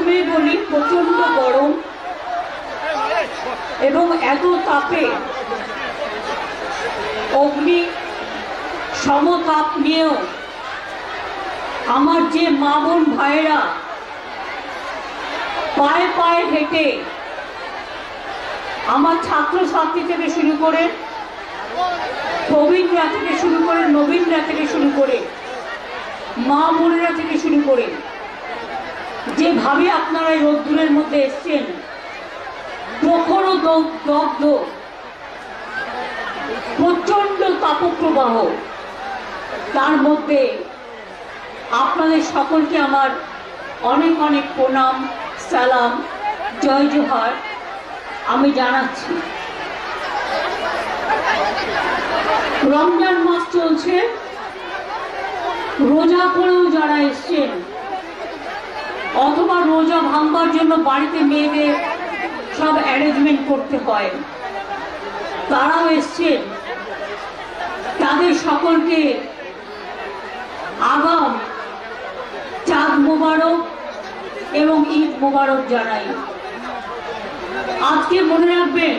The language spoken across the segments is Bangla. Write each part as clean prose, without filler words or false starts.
প্রথমেই বলি প্রচন্ড গরম এবং এত তাপে অগ্নি সমতাপ নিয়েও আমার যে মা বোন ভাইয়েরা পায়ে পায়ে হেঁটে আমার ছাত্রছাত্রী থেকে শুরু করে প্রবীণরা থেকে শুরু করে নবীনরা থেকে শুরু করে মা বোনেরা থেকে শুরু করে যেভাবে আপনারা এই রোদ্দুরের মধ্যে এসছেন, প্রখর দগ্ধ প্রচন্ড তাপপ্রবাহ, তার মধ্যে আপনাদের সকলকে আমার অনেক অনেক প্রণাম, সালাম, জয় জোহার আমি জানাচ্ছি। রমজান মাস চলছে, রোজা করেও যারা এসছেন অথবা রোজা ভাঙবার জন্য বাড়িতে মেয়েদের সব অ্যারেঞ্জমেন্ট করতে হয়, তারাও এসছেন, তাদের সকলকে আগাম চাঁদ মোবারক এবং ঈদ মোবারক জানাই। আজকে মনে রাখবেন,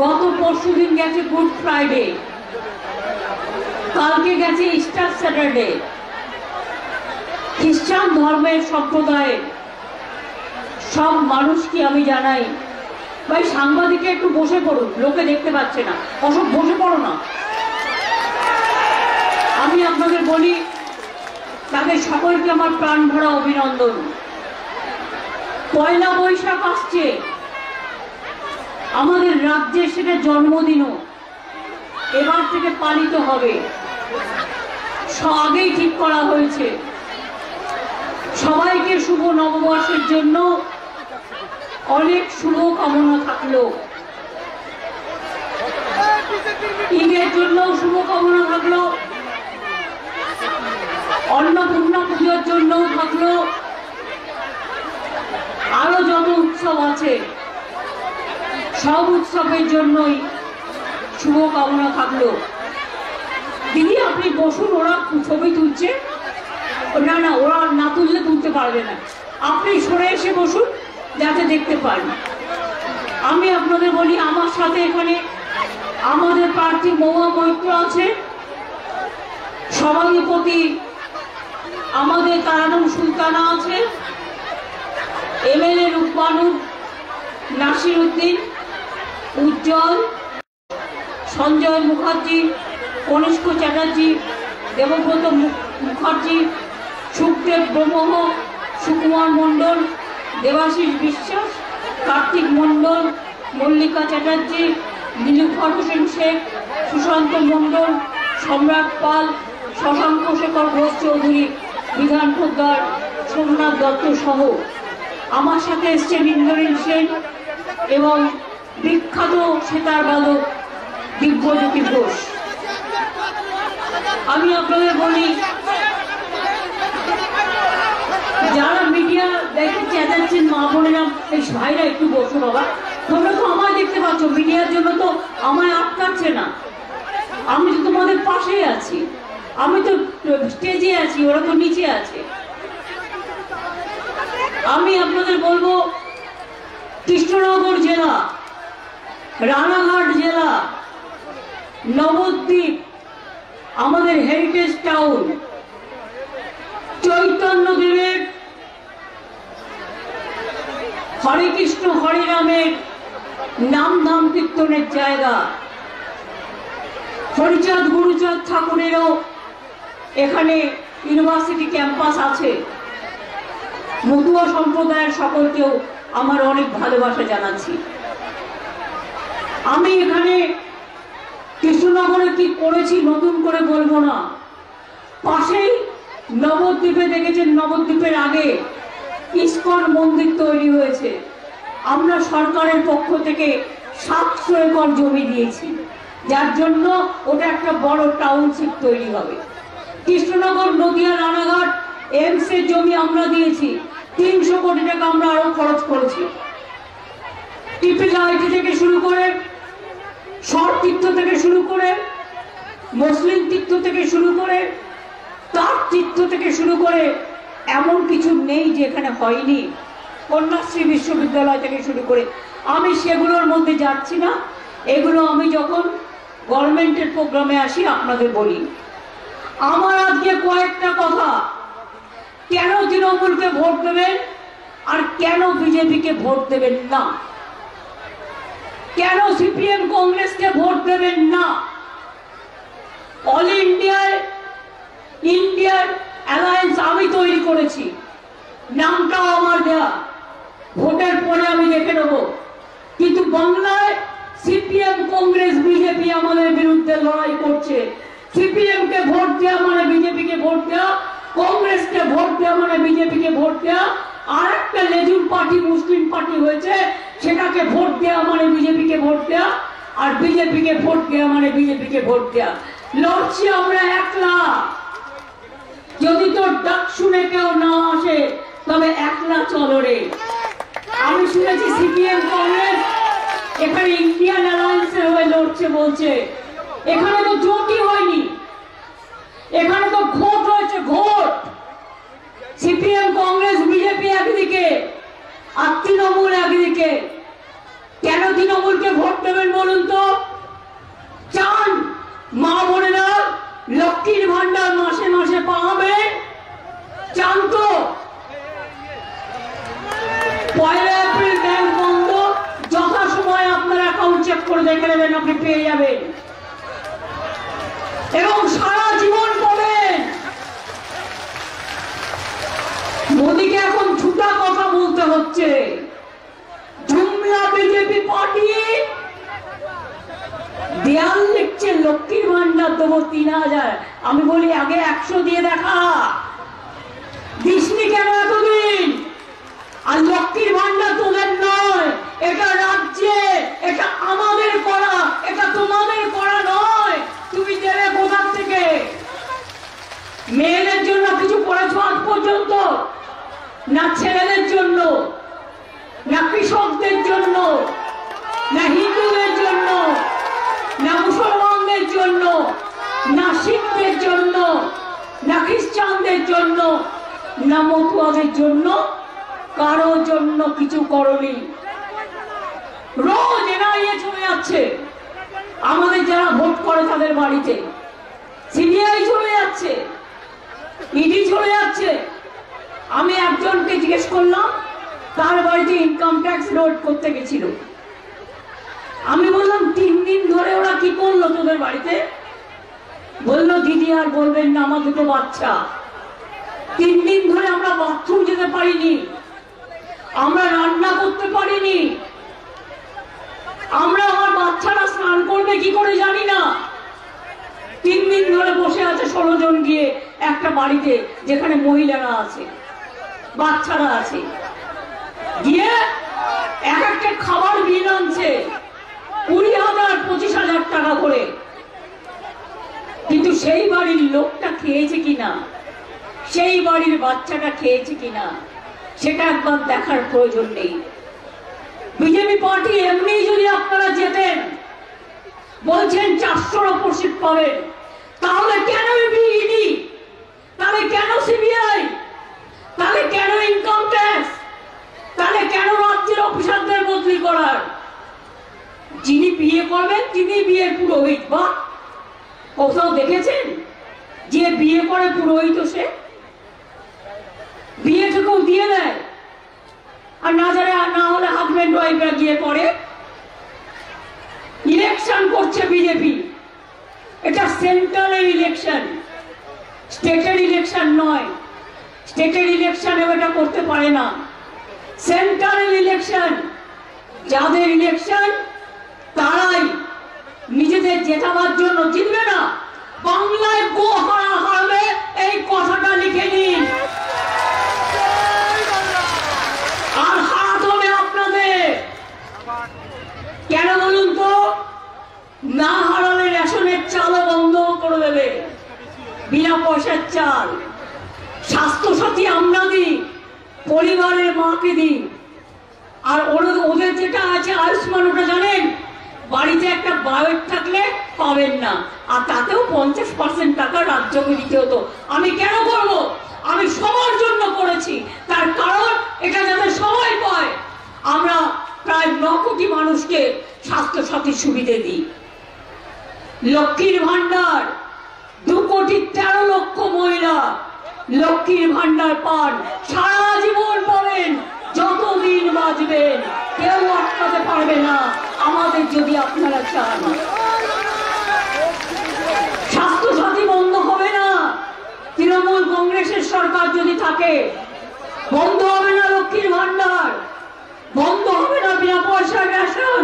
গত পরশুদিন গেছে গুড ফ্রাইডে, কালকে গেছে ইস্টার স্যাটারডে। খ্রিস্টান ধর্মের সম্প্রদায়ের সব মানুষকে আমি জানাই, ভাই সাংবাদিকে একটু বসে পড়ুন, লোকে দেখতে পাচ্ছে না, অসব বসে পড়ো না। আমি আপনাদের বলি, তাদের সকলকে আমার প্রাণ ভরা অভিনন্দন। পয়লা বৈশাখ আসছে, আমাদের রাজ্যে সেটা জন্মদিনও এবার থেকে পালিত হবে, আগেই ঠিক করা হয়েছে। সবাইকে শুভ নববর্ষের জন্য অনেক শুভ কামনা থাকলো, ঈদের জন্য শুভ কামনা থাকলো, অন্নপূর্ণা পুজোর জন্য থাকলো, আরো যত উৎসব আছে সব উৎসবের জন্যই শুভ কামনা থাকলো। দিদি আপনি বসুন, ওরা ছবি তুলছে। না না, ওরা না তুললে তুলতে পারবে না, আপনি সরে এসে বসুন যাতে দেখতে পান। আমি আপনাদের বলি, আমার সাথে এখানে আমাদের প্রার্থী মহুয়া মৈত্র আছে, সভাধিপতি আমাদের তারানুর সুলতানা আছে, এমএলএ রুকমানুর, নাসির উদ্দিন, উজ্জ্বল, সঞ্জয় মুখার্জি, কনিষ্ক চ্যাটার্জি, দেবব্রত মুখার্জি, সুখদেব ব্রহ্ম, সুকুমার মণ্ডল, দেবাশিস বিশ্বাস, কার্তিক মণ্ডল, মল্লিকা চ্যাটার্জি, নীলুফার হোসেন শেখ, সুশান্ত মণ্ডল, সম্রাট পাল, শশাঙ্ক শেখর ঘোষ চৌধুরী, বিধান পোদ্দার, সোমনাথ দত্ত সহ আমার সাথে এসছেন ইন্দ্রনীল সেন এবং বিখ্যাত সেতার বাদক দিব্যজ্যোতি ঘোষ। আমি আপনাদের বলি, যারা মিডিয়া দেখে চেঁচাচ্ছেন মা বোনেরা, এই ভাইরা একটু বসো বাবা, তোমরা তো আমায় দেখতে পাচ্ছ, মিডিয়ার জন্য তো আমায় আটকাচ্ছে না, আমি তো তোমাদের পাশেই আছি, আমি তো স্টেজে আছি, ওরা তো নিচে আছে। আমি আপনাদের বলবো, কৃষ্ণনগর জেলা, রানাঘাট জেলা, নবদ্বীপ আমাদের হেরিটেজ টাউন, চৈতন্যদেবের হরে কৃষ্ণ হরে রামের নাম ধাম কীর্তনের জায়গা, হরিচাঁদ গুরুচাঁদ ঠাকুরেরও এখানে ইউনিভার্সিটি ক্যাম্পাস আছে। মতুয়া সম্প্রদায়ের সকলকেও আমার অনেক ভালোবাসা জানাচ্ছি। আমি এখানে কৃষ্ণনগরে কি করেছি নতুন করে বলবো না, পাশেই নবদ্বীপে দেখেছেন, নবদ্বীপের আগে ইস্কন মন্দির তৈরি হয়েছে। আমরা সরকারের পক্ষ থেকে 700 একর জমি দিয়েছি, যার জন্য ওটা একটা বড় টাউনশিপ তৈরি হবে। কৃষ্ণনগর, নদিয়া, রানাঘাট এমস এর জমি আমরা দিয়েছি, 300 কোটি টাকা আমরা আরো খরচ করেছি। টিপিল আইটি থেকে শুরু করে, শর্ট তীর্থ থেকে শুরু করে, মুসলিম তীর্থ থেকে শুরু করে, তার তীর্থ থেকে শুরু করে এমন কিছু নেই যে এখানে হয়নি। কন্যাশ্রী বিশ্ববিদ্যালয় থেকে শুরু করে আমি সেগুলোর মধ্যে যাচ্ছি না। এগুলো আমি যখন গভর্নমেন্টের প্রোগ্রামে আসি আপনাদের বলি। আমার আজকে কয়েকটা কথা, কেন তৃণমূলকে ভোট দেবেন আর কেন বিজেপিকে ভোট দেবেন না, কেন সিপিএম কংগ্রেসকে ভোট দেবেন না। অল ইন্ডিয়ার অ্যালায়েন্স আমি তৈরি করেছি, নামটাও আমার দেয়া, ভোটের পরে আমি দেখে নেব। কিন্তু বাংলায় সিপিএম কংগ্রেস বিজেপি আমাদের বিরুদ্ধে লড়াই করছে। সিপিএম কে ভোট দেওয়া মানে বিজেপিকে ভোট দেওয়া, কংগ্রেসকে ভোট দেওয়া মানে বিজেপিকে ভোট দেওয়া, আর একটা লেজুর পার্টি মুসলিম পার্টি হয়েছে, সেটাকে ভোট দেওয়া মানে বিজেপিকে ভোট দেওয়া, আর বিজেপিকে ভোট দেওয়া মানে বিজেপিকে ভোট দেওয়া। লড়ছি আমরা একলা। যদি তোর ডাক শুনে কেউ না আসে তবে একলা চলো রে। আমি শুনেছি সিপিএম কংগ্রেস এখানে ইন্ডিয়ান অ্যালায়েন্সের হয়ে লড়ছে বলছে। এখানে তো জোটই হয়নি, এখানে তো ভোট হয়েছে, ভোট। সিপিএম কংগ্রেস বিজেপি একদিকে আর তৃণমূল একদিকে। কেন তৃণমূলকে ভোট দেবেন বলুন তো? চান মা বোনেরা লক্ষ্মীর ভান্ডার মাসে মাসে পাবেন? চান তো? 1 এপ্রিল ব্যাংক বন্ধ, যথাসময়ে আপনার অ্যাকাউন্ট চেক করে দেখে নেবেন, আপনি পেয়ে যাবেন এবং সারা জীবন পাবেন। মোদীকে এখন ছুটা কথা বলতে হচ্ছে। জুমলা বিজেপি পার্টি দেয়াল লিখছে লক্ষ্মীর ভান্ডার দেবো 3000। আমি বলি আগে 100 দিয়ে দেখা, দিসনি কেন এতদিন? আর লক্ষ্মীর ভান্ডার তোদের নয়, এটা রাজ্যে, এটা আমাদের করা, এটা তোমাদের করা নয়। তুমি দেবে কোথা থেকে? মেয়েদের জন্য কিছু করেছো আজ পর্যন্ত? না ছেলেদের জন্য, না কৃষকদের জন্য, না হিন্দুদের জন্য, না মুসলমানদের জন্য, না শিখদের জন্য, না খ্রিস্টানদের জন্য, না মতুয়াদের জন্য, কারোর জন্য কিছু করনি। রোজ এনআইএ চলে যাচ্ছে আমাদের যারা ভোট করে তাদের বাড়িতে, সিবিআই চলে যাচ্ছে, ইডি চলে যাচ্ছে। আমি একজনকে জিজ্ঞেস করলাম, তার বাড়িতে ইনকাম ট্যাক্স লোড করতে গেছিল। আমি বললাম 3 দিন ধরে ওরা কি করলো তোদের বাড়িতে? বললো দিদি আর বলবেন না, আমার 2 বাচ্চা, 3 দিন ধরে আমরা বাথরুম যেতে পারিনি, আমরা রান্না করতে পারিনি, আমরা আমার বাচ্চারা স্নান করবে কি করে জানি না। 3 দিন ধরে বসে আছে 16 জন গিয়ে একটা বাড়িতে যেখানে মহিলারা আছে, বাচ্চারা আছে, গিয়ে এক একটা খাবার বিল আনছে 20,000 25,000 টাকা করে। কিন্তু সেই বাড়ির লোকটা খেয়েছে কিনা, সেই বাড়ির বাচ্চাটা খেয়েছে কিনা, সেটা একবার দেখার প্রয়োজন নেই। বিজেপি পার্টি এমনি যদি আপনারা যেতেন, বলছেন 400-র উপর সিট পাবেন, তাহলে কেন ইডি, তাহলে কেন সিবিআই, তাহলে কেন ইনকাম ট্যাক্স, তাহলে কেন রাজ্যের অফিসারদের বদলি করার? যিনি বিয়ে করবেন তিনি বিয়ের পুরোহিত। বা কোথাও দেখেছেন যে বিয়ে করে পুরোহিত? সে বিয়েটুকু দিয়ে দেয়, আর না যারা না হলে হাজবেন্ড ওয়াইফরা গিয়ে করে। ইলেকশন করছে বিজেপি, এটা সেন্ট্রালের ইলেকশন, স্টেটের ইলেকশন নয়। স্টেটের ইলেকশনে এটা করতে পারে না, সেন্ট্রালের ইলেকশন। যাদের ইলেকশন তারাই নিজেদের জেতাবার জন্য জিতবে না। বাংলায় গো হারাবে, এই কথাটা লিখে নিন। আর হারাতে হবে আপনাদের। কেন বলুন তো? না হারালে রেশনের চালও বন্ধ করে দেবে, বিনা পয়সার চাল। স্বাস্থ্যসাথী আমরা দিই, পরিবারের মাকে দিই। আর ওদের যেটা আছে আয়ুষ্মান, ওটা জানেন, বাড়িতে একটা বায়োট থাকলে পাবেন না, আর তাতেও 50% টাকা রাজ্যকে দিতে হতো। আমি কেন করবো? আমি সবার জন্য করেছি, তার কারণ এটা যাতে সবাই পায়। আমরা প্রায় 9 কোটি মানুষকে স্বাস্থ্য সাথী সুবিধে দিই। লক্ষ্মীর ভান্ডার 2 কোটি 13 লক্ষ মহিলা লক্ষ্মীর ভান্ডার পান, সারা জীবন পাবেন, যতদিন বাঁচবেন, কেউ আটকাতে পারবে না আমাদের যদি আপনারা চান। স্বাস্থ্য সাথী বন্ধ হবে না, তৃণমূল কংগ্রেসের সরকার যদি থাকে বন্ধ হবে না লক্ষ্মীর ভান্ডার, বন্ধ হবে না বিনা পয়সার রেশন,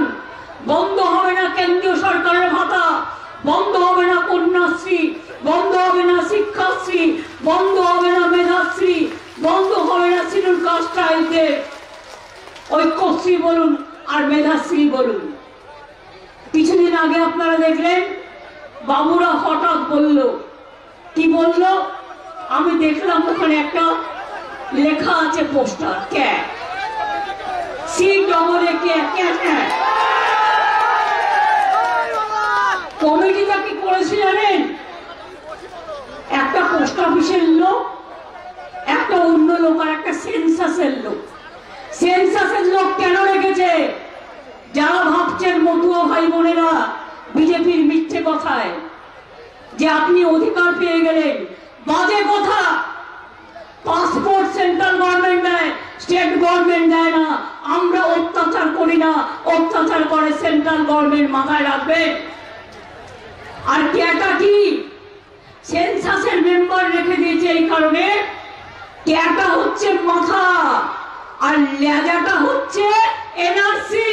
বন্ধ হবে না কেন্দ্রীয় সরকারের ভাতা, বন্ধ হবে না কন্যাশ্রী, বন্ধ হবে না শিক্ষাশ্রী, বন্ধ হবে না মেধাশ্রী, বন্ধ হবে না শিডিউল কাস্ট ট্রাইবদের ঐক্যশ্রী বলুন আর মেধাশ্রী বলুন। কিছুদিন আগে আপনারা দেখলেন বাবুরা হঠাৎ বলল, কি বলল? আমি দেখলাম ওখানে একটা লেখা আছে পোস্টার, ক্যাট কমিটিটা কি করেছে জানেন? একটা পোস্ট অফিসের লোক, একটা অন্য লোক আর একটা সেন্সাসের লোক। সেন্সাসের লোক কেন রেখেছে? যারা ভাবছেন মতুয়া ভাই বোনেরা বিজেপির মিথ্যে কথায় যে আপনি অধিকার পেয়ে গেলেন, বাজে কথা। পাসপোর্ট সেন্ট্রাল গভর্নমেন্ট দেয়, স্টেট গভর্নমেন্ট দেয় না। আমরা অত্যাচার করি না, অত্যাচার করে সেন্ট্রাল গভর্নমেন্ট, মাথায় রাখবেন। আর ক্যাটা কি? সেন্সাসের মেম্বার রেখে দিয়েছে এই কারণে, ক্যাটা হচ্ছে মাথা আর লেজাটা হচ্ছে এনআরসি।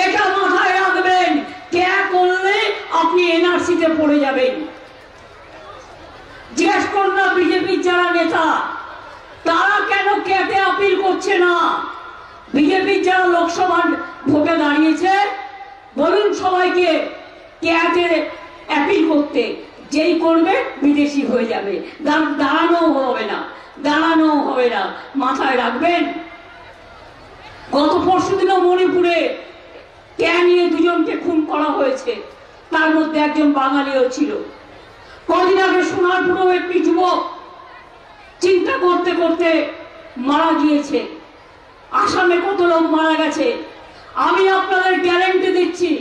এটা মাথায় রাখবেন, ক্যা করলে আপনি এনআরসিতে পড়ে যাবেন। জিজ্ঞেস করুন না বিজেপির যারা নেতা, তারা কেন ক্যাটে আপিল করছে না? বিজেপির যারা লোকসভা ভোটে দাঁড়িয়েছে, বলুন সবাইকে ক্যাটে অ্যাপিল করতে। যেই করবে বিদেশি হয়ে যাবে, দাঁড়ানো হবে না, দাঁড়ানো হবে না, মাথায় রাখবেন। গত পরশুদিনও মণিপুরে ক্যা নিয়ে 2 জনকে খুন করা হয়েছে, তার মধ্যে একজন বাঙালিও ছিল। কদিন আগে সোনারপুরেও একটি যুবক চিন্তা করতে করতে মারা গিয়েছে। আসামে কত লোক মারা গেছে। আমি আপনাদের গ্যারান্টি দিচ্ছি,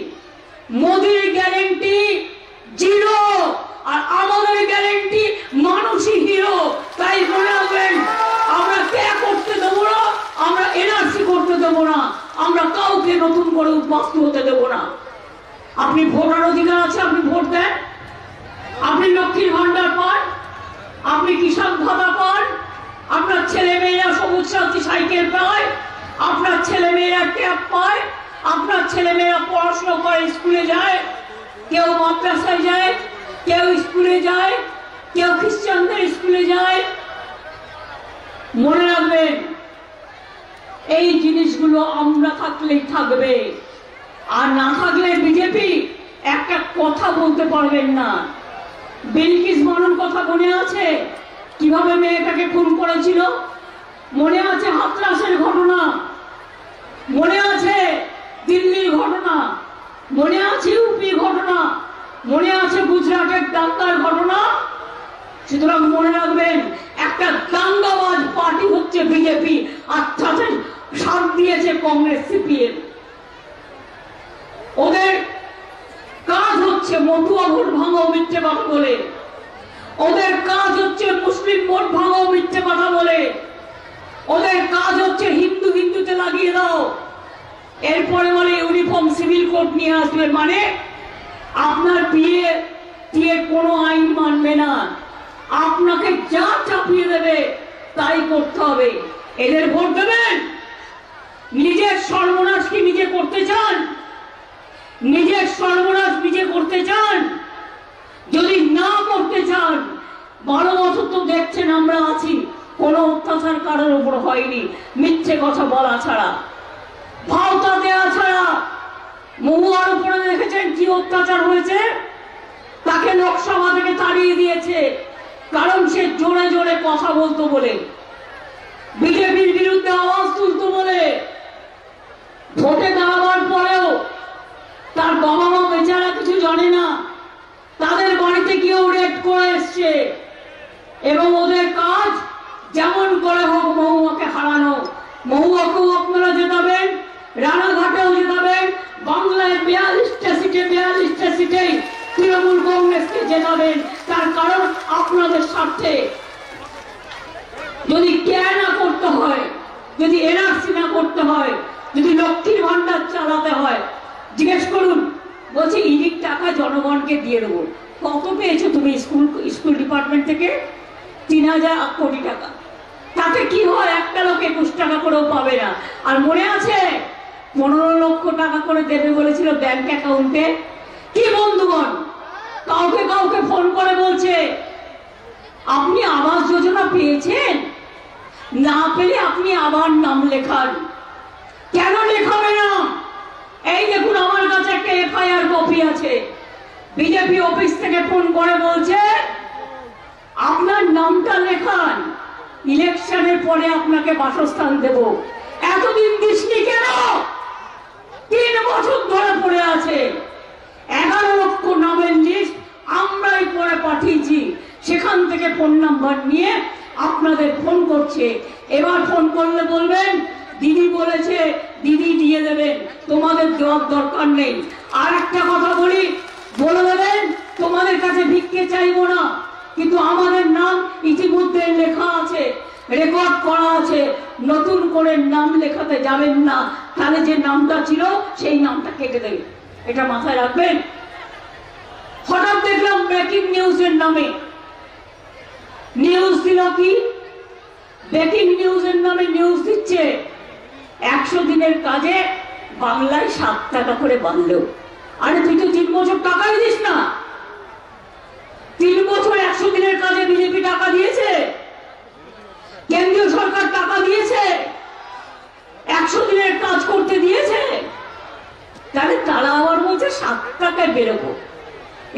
মোদির গ্যারান্টি 0 আর আমাদের গ্যারান্টি মানুষই হিরো। তাই মনে রাখবেন, আমরা ক্যা করতে দেবো না, আমরা এনআরসি করতে দেবো না, আমরা কাউকে নতুন করে উদ্বাস্তু হতে দেবো না। আপনি ভোটার অধিকার আছে, আপনি ভোট দেন, আপনি লক্ষ্মীর ভান্ডার পান, আপনি কিষাণ ভাতা পান, আপনার ছেলে মেয়েরা সবুজ সাথী সাইকেল পায়, আপনার ছেলে মেয়েরা ট্যাব পায়, আপনার ছেলে মেয়েরা পড়াশোনা করে স্কুলে যায়, কেউ মাদ্রাসায় যায়, কেউ স্কুলে যায়, কেউ খ্রিস্টানদের স্কুলে যায়। মনে রাখবেন, এই জিনিসগুলো আমরা থাকলেই থাকবে, আর না থাকলে বিজেপি একটা কথা বলতে পারবেন না। বিলকিস বানুর কথা মনে আছে? কিভাবে মেয়েটাকে খুন করেছিল? মনে আছে হাতরাসের ঘটনা? মনে আছে দিল্লির ঘটনা? মনে আছে ইউপি ঘটনা? মনে আছে গুজরাটের দাঙ্গার ঘটনা? সুতরাং মনে রাখবেন, একটা দাঙ্গাবাজ পার্টি হচ্ছে বিজেপি, আর সাথে সাথ দিয়েছে কংগ্রেস সিপিএম। ওদের কাজ হচ্ছে মতুয়া ভোট ভাঙাও মিথ্যে কথা বলে, ওদের কাজ হচ্ছে মুসলিম ভোট ভাঙাও মিথ্যে কথা বলে, ওদের কাজ হচ্ছে হিন্দু হিন্দুতে লাগিয়ে দাও। এরপরে বলে ইউনিফর্ম সিভিল কোড নিয়ে আসবে, মানে আপনার বিয়ে দিয়ে কোনো আইন মানবে না, আপনাকে যা চাপিয়ে দেবে তাই করতে হবে। এদের ভোট দেবেন? নিজের সর্বনাশ কি নিজে করতে চান? নিজের সর্বনাশ নিজে করতে চান? যদি না করতে চান, 12 বছর তো দেখছেন আমরা আছি, কোনো অত্যাচার কারোর উপর হয়নি, মিথ্যে কথা বলা ছাড়া, ভাওতা দেওয়া ছাড়া। মহুয়ার উপরে দেখেছেন কি অত্যাচার হয়েছে? তাকে লোকসভা থেকে তাড়িয়ে দিয়েছে, কারণ সে জোরে জোরে কথা বলতো বলে, বিজেপির বিরুদ্ধে আওয়াজ তুলতো বলে। ভোটে দাঁড়াবার পরেও তার বাবা মা বেচারা কিছু জানে না, তাদের বাড়িতে গিয়েও রেড করে এসছে, এবং ওদের কাজ মহুয়াকেও আপনারা জেতাবেন, রানাঘাটেও জেতাবেন, বাংলায় 42টা সিটেই তৃণমূল কংগ্রেসকে জেতাবেন। তার কারণ আপনাদের স্বার্থে। যদি কেয়ার না করতে হয়, যদি এনআরসি না করতে হয়, যদি লক্ষ্মীর ভান্ডার চালাতে হয়, জিজ্ঞেস করুন। বলছে ইডির টাকা জনগণকে দিয়ে দেবো। কত পেয়েছো তুমি স্কুল ডিপার্টমেন্ট থেকে? 3000 কোটি টাকা। তাতে কি হয়? একটা লোক 21 টাকা করেও পাবে না। আর মনে আছে 15 লক্ষ টাকা করে দেবে বলেছিল ব্যাংক অ্যাকাউন্টে। কি বন্ধুগণ, কাউকে ফোন করে বলছে আপনি আবাস যোজনা পেয়েছেন? না পেলে আপনি আবার নাম লেখান। কেন লেখাবে না? এই দেখুন, আমার কাছে একটা এফআইআর কপি আছে। বিজেপি অফিস থেকে ফোন করে বলছে আপনার নামটা লেখান, ইলেকশনের পরে আপনাকে বাসস্থান দেব। এতদিন দৃষ্টি কেন? 3 বছর ধরে পড়ে আছে। 11 লক্ষ নামের লিস্ট আমরাই পরে পাঠিয়েছি। সেখান থেকে ফোন নাম্বার নিয়ে আপনাদের ফোন করছে। এবার ফোন করলে বলবেন দিদি বলেছে, দিদি দিয়ে দেবেন, তোমাদের দেওয়ার দরকার নেই। আর একটা কথা বলে দেবেন তোমাদের কাছে ভিক্ষে চাইবো না, কিন্তু আমাদের নাম ইতিমধ্যে লেখা আছে, রেকর্ড করা আছে। নতুন করে নাম লেখাতে যাবেন না, তাহলে যে নামটা ছিল সেই নামটা কেটে দেবে। এটা মাথায় রাখবেন। হঠাৎ দেখলাম ব্রেকিং নিউজের নামে নিউজ দিল। কি ব্রেকিং নিউজের নামে নিউজ দিচ্ছে 100 দিনের কাজে বাংলায় 7 টাকা করে বাড়লো। আরে তুই তো 3 বছর টাকাই দিস না। 3 বছর 100 দিনের কাজে বিজেপি টাকা দিয়েছে, কেন্দ্রীয় সরকার টাকা দিয়েছে, 100 দিনের কাজ করতে দিয়েছে। তাহলে তারা আবার বলছে 7 টাকায় বেরোবো।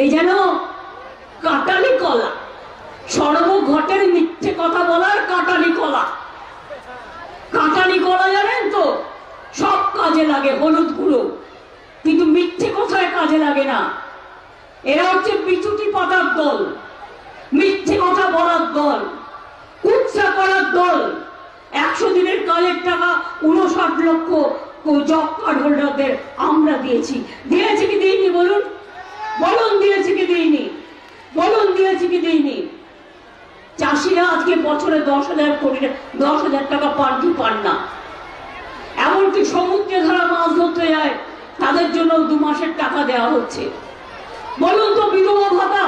এই যেন কাটালি কলা, সর্বঘটের মিথ্যে কথা বলার কাটালি কলা। কাটালি কলা জানেন তো, সব কাজে লাগে, হলুদ গুঁড়ো, কিন্তু মিথ্যে কথায় কাজে লাগে না। এরা হচ্ছে বিচুটি পাতার দল, মিথ্যে কথা বলার দল, কুৎসা করার দল। 100 দিনের কাজের টাকা 59 লক্ষ জব কার্ড হোল্ডারদের আমরা দিয়েছি। দিয়েছি কি দিইনি? বলুন দিয়েছি কি দিইনি? দিয়েছি কি দিইনি? চাষিরা আজকে বছরে 10,000 টাকা পান কি পান না। এমনকি সমুদ্রে যারা মাছ ধরতে যায় তাদের জন্য 2 মাসের টাকা দেওয়া হচ্ছে। বলুন তো, বিধবা ভাতা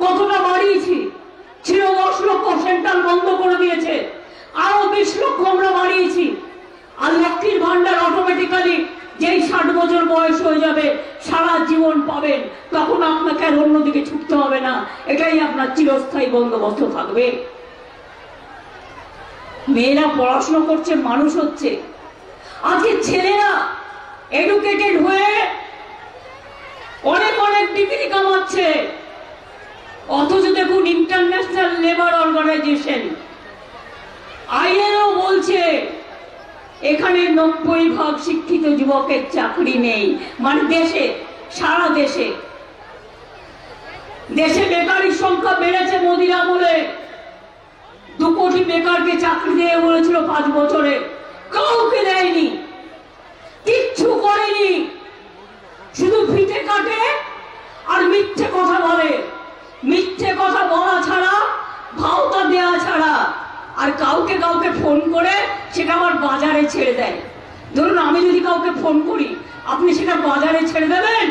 কতটা বাড়িয়েছি? ছিল 10 লক্ষ, সেন্ট্রাল বন্ধ করে দিয়েছে। আরো 20 লক্ষ আমরা বাড়িয়েছি। আর লক্ষ্মীর ভান্ডার অটোমেটিক্যালি যেই 60 বছর বয়স হয়ে যাবে সারা জীবন পাবেন, তখন আপনাকে আর অন্যদিকে ছুটতে হবে না। এটাই আপনার চিরস্থায়ী বন্দোবস্ত থাকবে। মেয়েরা পড়াশোনা করছে, মানুষ হচ্ছে। আজকে ছেলেরা এডুকেটেড হয়ে অনেক ডিগ্রি কামাচ্ছে, অথচ দেখুন ইন্টারন্যাশনাল লেবার অর্গানাইজেশন আইএলও বলছে এখানে 90% শিক্ষিত যুবকের চাকরি নেই। মানে দেশে, সারা দেশে বেকারির সংখ্যা বেড়েছে। মোদির আমলে 2 কোটি বেকারকে চাকরি দিয়ে বলেছিল 5 বছরে, কাউকে দেয়নি, কিচ্ছু করেনি। শুধু ফিতে কাটে আর মিথ্যে কথা বলে। মিথ্যে কথা বলা ছাড়া, ভাওতা দেওয়া ছাড়া। আর কাউকে ফোন করে সেটা আবার বাজারে ছেড়ে দেয়। ধরুন আমি যদি কাউকে ফোন করি, আপনি সেটা বাজারে ছেড়ে দেবেন?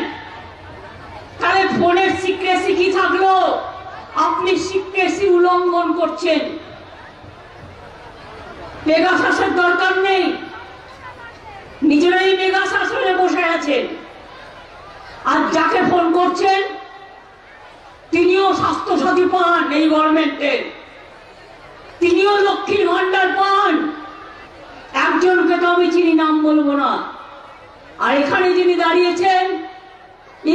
তাহলে ফোনের সিক্রেসি কি থাকলো? আপনি সিক্রেসি উল্লঙ্ঘন করছেন। পেগাসাসের দরকার নেই, নিজেরাই পেগাসাসে বসে আছেন। আর যাকে ফোন করছেন তিনিও স্বাস্থ্যসাথী পান এই গভর্নমেন্টের, তিনিও লক্ষ্মীর ভান্ডার পান। একজনকে তো আমি চিনি, নাম বলবো না। আর এখানে যিনি দাঁড়িয়েছেন,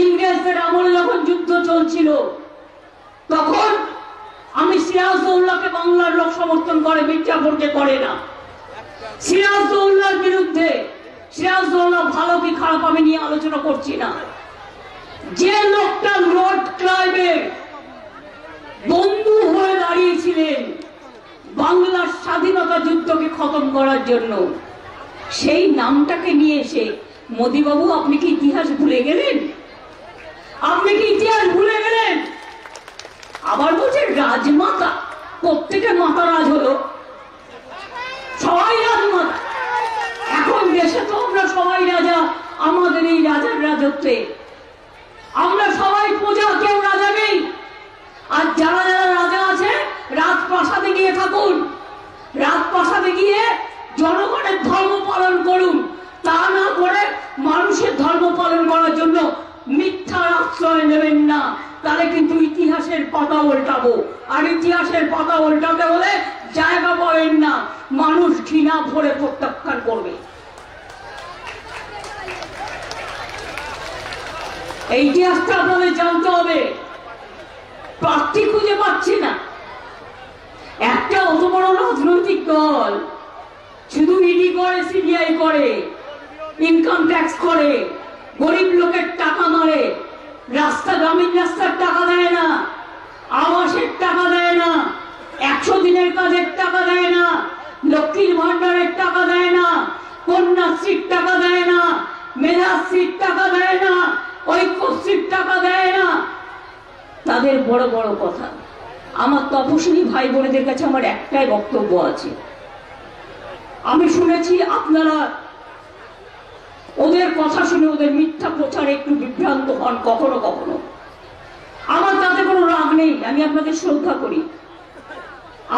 ইংরেজদের আমলে যখন যুদ্ধ চলছিল তখন আমি সিরাজউদ্দৌলাকে বাংলার লোক সমর্থন করে, মির্জাফরকে করে না। সিরাজউদ্দৌলার বিরুদ্ধে, সিরাজউদ্দৌলা ভালো কি খারাপ আমি নিয়ে আলোচনা করছি না। যে লোকটা লর্ড ক্লাইভের বন্ধু হয়ে দাঁড়িয়েছিলেন, বাংলার স্বাধীনতা যুদ্ধকে খতম করার জন্য। সেই নামটাকে নিয়ে এসে মোদিবাবু আপনি কি ইতিহাস ভুলে গেলেন? আপনি কি ইতিহাস ভুলে গেলেন? আবার বলছে রাজমাতা। প্রত্যেকের মাতা রাজ হলো, সবাই রাজমাতা। এখন দেশে তো আমরা সবাই রাজা, আমাদের এই রাজার রাজত্বে আমরা সবাই প্রজা, কেউ রাজা নেই। আর যারা যারা রাজা আছে রাজপ্রাসাদে গিয়ে থাকুন, রাজপ্রাসাদে গিয়ে জনগণের ধর্ম পালন করুন। তা না করে মানুষের ধর্ম পালন করার জন্য মিথ্যার আশ্রয় নেবেন না, তাহলে কিন্তু ইতিহাসের পাতা উল্টাবো। আর ইতিহাসের পাতা উল্টাতে হলে জায়গা পাবেন না, মানুষ ঘৃণা ভরে প্রত্যাখ্যান করবে। এই ইতিহাসটা আপনাদের জানতে হবে। প্রার্থী খুঁজে পাচ্ছি না। একটা অত বড় রাজনৈতিক দল শুধু ইডি করে, সিবিআই করে, ইনকাম ট্যাক্স করে, গরিব লোকের টাকা মারে, রাস্তা গ্রামীণ রাস্তার টাকা দেয় না, আবাসের টাকা দেয় না, 100 দিনের কাজের টাকা দেয় না, লক্ষ্মীর ভান্ডারের টাকা দেয় না, কন্যাশ্রীর টাকা দেয় না, মেধাশ্রীর টাকা দেয় না, ঐক্যশ্রীর টাকা দেয় না। তাদের বড় বড় কথা। আমার তপশিলি ভাই বোনেদের কাছে আমার একটাই বক্তব্য আছে। আমি শুনেছি আপনারা ওদের কথা শুনে ওদের মিথ্যা প্রচারে একটু বিভ্রান্ত হন কখনো কখনো। আমার তাতে কোনো রাগ নেই, আমি আপনাদের শ্রদ্ধা করি।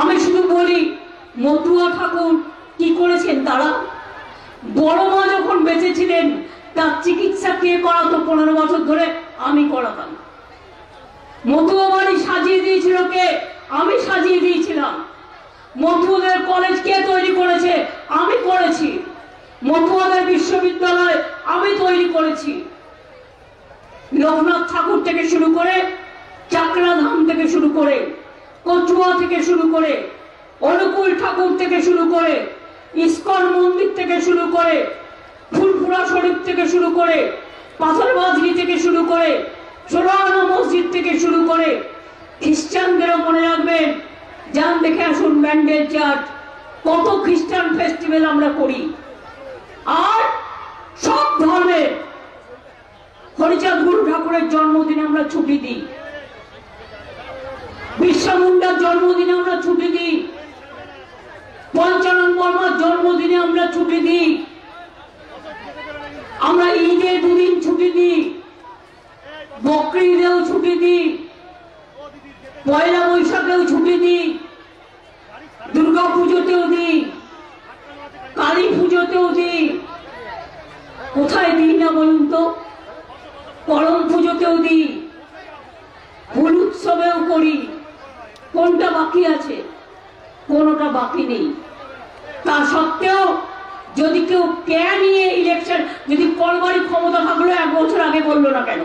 আমি শুধু বলি, মতুয়া ঠাকুর কি করেছেন তারা? বড় মা যখন বেঁচে ছিলেন তার চিকিৎসা কে করাতো? 15 বছর ধরে আমি করাতাম। মতুয়া বাড়ি সাজিয়ে দিয়েছিল কে? আমি সাজিয়ে দিয়েছিলাম। মতুয়াদের কলেজ কে তৈরি করেছে? আমি করেছি। মতুয়াদের বিশ্ববিদ্যালয় আমি তৈরি করেছি। লোকনাথ ঠাকুর থেকে শুরু করে, চাকরাধাম থেকে শুরু করে, কচুয়া থেকে শুরু করে, অনুকূল ঠাকুর থেকে শুরু করে, ইস্কন মন্দির থেকে শুরু করে, ফুলপুরা শরীফ থেকে শুরু করে, পাথরবাজরি থেকে শুরু করে, সোরানা মসজিদ থেকে শুরু করে, খ্রিস্টানদেরও মনে রাখবেন, যান দেখে আসুন ব্যান্ডেল চার্চ, কত খ্রিস্টান ফেস্টিভ্যাল আমরা করি। আর সব ধর্মের হরিচাঁদ গুরু ঠাকুরের জন্মদিনে আমরা ছুটি দিই, বিরসা মুন্ডার জন্মদিনে আমরা ছুটি দিই, পঞ্চানন বর্মার জন্মদিনে আমরা ছুটি দিই, আমরা ঈদে 2 দিন ছুটি দিই, বকরি ঈদেও ছুটি দিই, পয়লা বৈশাখেও ছুটি দিই, দুর্গা পুজোতেও দিই, কালী পুজোতেও দিই। কোথায় দিই না বলুন তো? করম পুজোতেও দিই, ফুল উৎসবেও করি। কোনটা বাকি আছে? কোনটা বাকি নেই। তা সত্ত্বেও যদি কেউ নিয়ে ইলেকশন, যদি করবারই ক্ষমতা থাকলো 1 বছর আগে বললো না কেন?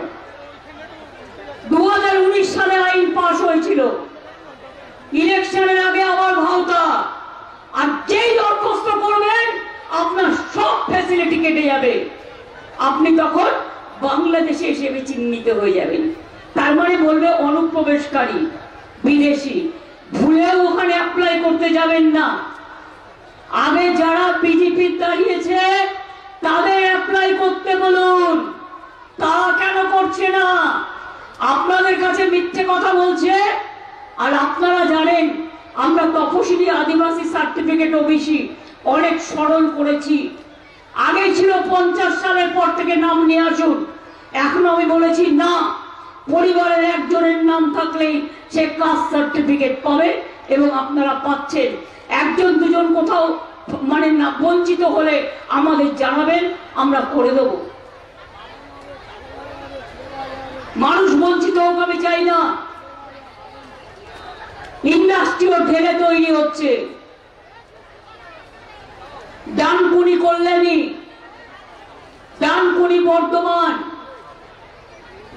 2019 সালে আইন পাস হয়েছিল, ইলেকশনের আগে আবার ভাওতা। আর যেই দরখাস্ত করবেন আপনার সব ফ্যাসিলিটি কেটে যাবে, আপনি তখন বাংলাদেশে হিসেবে চিহ্নিত হয়ে যাবেন। তার মানে বলবে অনুপ্রবেশকারী, বিদেশি। ভুলেও ওখানে অ্যাপ্লাই করতে যাবেন না। আগে যারা বিজেপি দাঁড়িয়েছে তাদের অ্যাপ্লাই করতে বলুন। তারা কেন করছে না? আপনাদের কাছে মিথ্যে কথা বলছে। আর আপনারা জানেন আমরা তপশিলি আদিবাসী সার্টিফিকেট ওবিসি অনেক সরল করেছি। আগে ছিল 50 সালের পর থেকে নাম নিয়ে আসুন, এখন আমি বলেছি না, পরিবারের একজনের নাম থাকলেই সে কাস্ট সার্টিফিকেট পাবে এবং আপনারা পাচ্ছেন। 1জন 2জন কোথাও মানে না বঞ্চিত হলে আমাদের জানাবেন, আমরা করে দেব। মানুষ বঞ্চিত হোক আমি চাই না। ইন্ডাস্ট্রিও ঢেলে তৈরি হচ্ছে। ডানকুনি কল্যাণী, ডানকুনি বর্ধমান,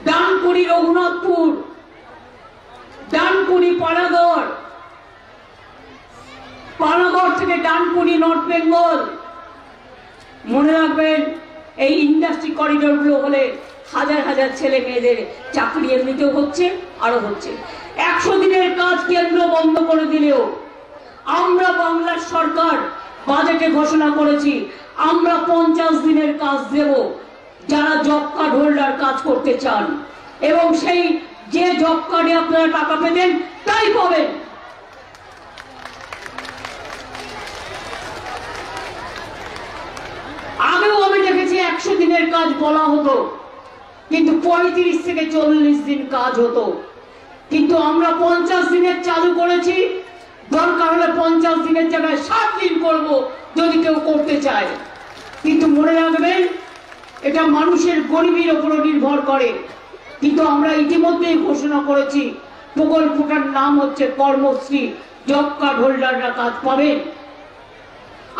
ডানকুনি রঘুনাথপুর, ডানকুনি পানাগড়, পানাগড় থেকে ডানকুনি নর্থ বেঙ্গল। মনে রাখবেন এই ইন্ডাস্ট্রি করিডোর গুলো হলে হাজার হাজার ছেলে মেয়েদের চাকরি এমনিতেও হচ্ছে, আরো হচ্ছে। 100 দিনের কাজ কেন্দ্র বন্ধ করে দিলেও আমরা বাংলার সরকার বাজেটে ঘোষণা করেছি আমরা 50 দিনের কাজ দেব যারা জব কার্ড হোল্ডার কাজ করতে চান, এবং সেই যে জব কার্ডে আপনারা টাকা পেতেন তাই পাবেন। আগেও আমি দেখেছি 100 দিনের কাজ বলা হতো, কিন্তু 35 থেকে 40 দিন কাজ হতো, কিন্তু আমরা 50 দিনের চালু করেছি। দরকার হলে 50 দিনের জায়গায় 60 দিন করব যদি কেউ করতে চায়। কিন্তু মনে রাখবেন এটা মানুষের গরিবের উপর নির্ভর করে। কিন্তু আমরা ইতিমধ্যেই ঘোষণা করেছি প্রকল্পটার নাম হচ্ছে কর্মশ্রী, জব কার্ড হোল্ডাররা কাজ পাবেন।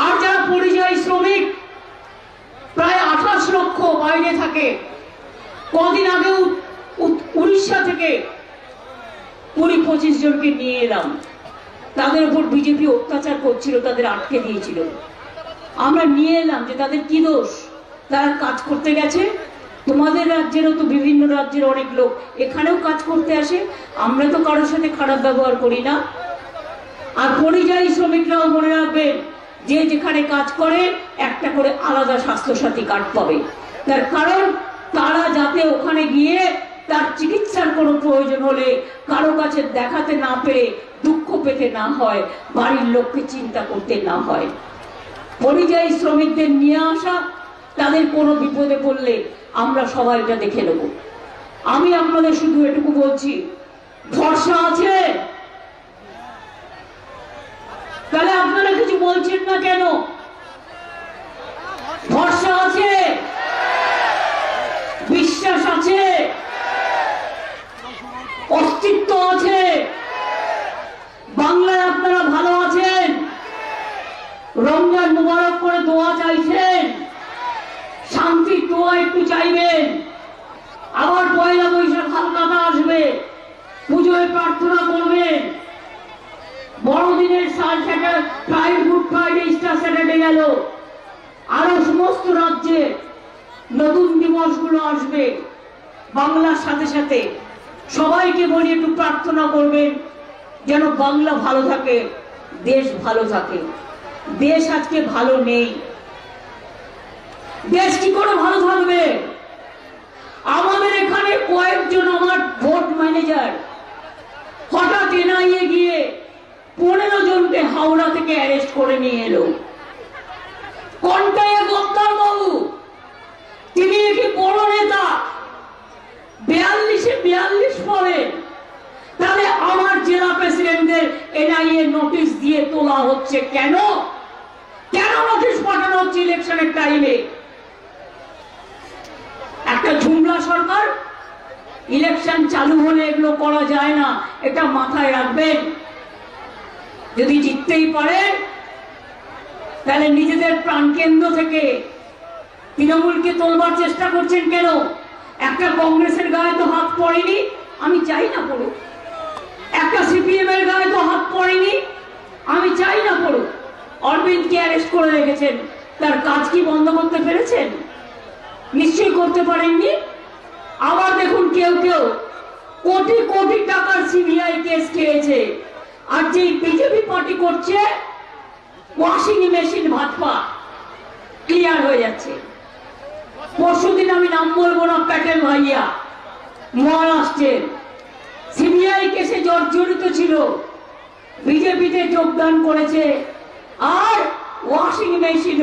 আর যারা পরিযায়ী শ্রমিক প্রায় 28 লক্ষ বাইরে থাকে, কদিন আগেও উড়িষ্যা থেকে 20-25 জনকে নিয়ে এলাম, তাদের উপর বিজেপি অত্যাচার করছিল, তাদের আটকে দিয়েছিল। আমরা নিয়ে এলাম যে তাদের কি দোষ, তারা কাজ করতে গেছে। তোমাদের রাজ্যেরও তো বিভিন্ন রাজ্যের অনেক লোক এখানেও কাজ করতে আসে, আমরা তো কারোর সাথে খারাপ ব্যবহার করি না। আর পরিযায়ী শ্রমিকরাও মনে রাখবেন যে যেখানে কাজ করে একটা করে আলাদা স্বাস্থ্যসাথী কার্ড পাবে, তার কারণ তারা যাতে ওখানে গিয়ে তার চিকিৎসার কোনো প্রয়োজন হলে কারো কাছে দেখাতে না পেরে দুঃখ পেতে না হয়, বাড়ির লোককে চিন্তা করতে না হয়। পরিযায়ী শ্রমিকদের নিয়ে আসা, তাদের কোনো বিপদে পড়লে আমরা সবাই এটা দেখে নেব। আমি আপনাদের শুধু এটুকু বলছি, ভরসা আছে? তাহলে আপনারা কিছু বলছেন না কেন? ভরসা আছে, বিশ্বাস আছে, অস্তিত্ব আছে, বাংলায় আপনারা ভালো আছেন, রমজান মুবারক করে দোয়া চাইছেন, শান্তির দোয়া একটু চাইবেন, আবার পয়লা বৈশাখ হালকাতা আসবে, পুজোয় প্রার্থনা করবেন, বড়দিনের সাল গুড ফ্রাইডে, ইস্টার স্যাটারডে গেল, আরো সমস্ত রাজ্যে নতুন দিবসগুলো আসবে। বাংলার সাথে সাথে সবাইকে বলি একটু প্রার্থনা করবেন যেন বাংলা ভালো থাকে, দেশ ভালো থাকে। দেশ আজকে ভালো নেই, দেশ কি করে ভালো থাকবে? আমাদের এখানে কয়েকজন আমার ভোট ম্যানেজার হঠাৎ এনআইএ গিয়ে 15 জনকে হাওড়া থেকে অ্যারেস্ট করে নিয়ে এলো। কোনটায় গদ্দার বাবু, তিনি কি বড় নেতা, 42 পড়ে, তাহলে আমার জেলা প্রেসিডেন্টদের এনআইএ নোটিশ দিয়ে তোলা হচ্ছে কেন? কেন নোটিশ পাঠানো হচ্ছে ইলেকশনের টাইমে? একটা ঝুমলা সরকার, ইলেকশন চালু হলে এগুলো করা যায় না, এটা মাথায় রাখবেন। যদি জিততেই পারেন তাহলে নিজেদের প্রাণকেন্দ্র থেকে তৃণমূলকে তোলবার চেষ্টা করছেন কেন? একটা কংগ্রেসের গায়ে তো হাত পড়েনি, আমি চাই না পড়ুক। একটা সিপিএম এর গায়ে তো হাত পড়েনি, আমি চাই না পড়ুক। অরবিন্দকে অ্যারেস্ট করে রেখেছেন, তার কাজ কি বন্ধ করতে পেরেছেন? নিশ্চয়ই করতে পারেননি। আবার দেখুন কেউ কেউ কোটি কোটি টাকার সিবিআই কেস খেয়েছে, আর যে বিজেপি পার্টি করছে ওয়াশিং মেশিন ভাজপা, ক্লিয়ার হয়ে যাচ্ছে। পরশুদিন আমি নাম বলবো না, প্যাটেল ভাইয়া মহারাষ্ট্রের সিবিআই কেসে জর্জরিত ছিল, বিজেপিতে যোগদান করেছে, আর ওয়াশিং মেশিন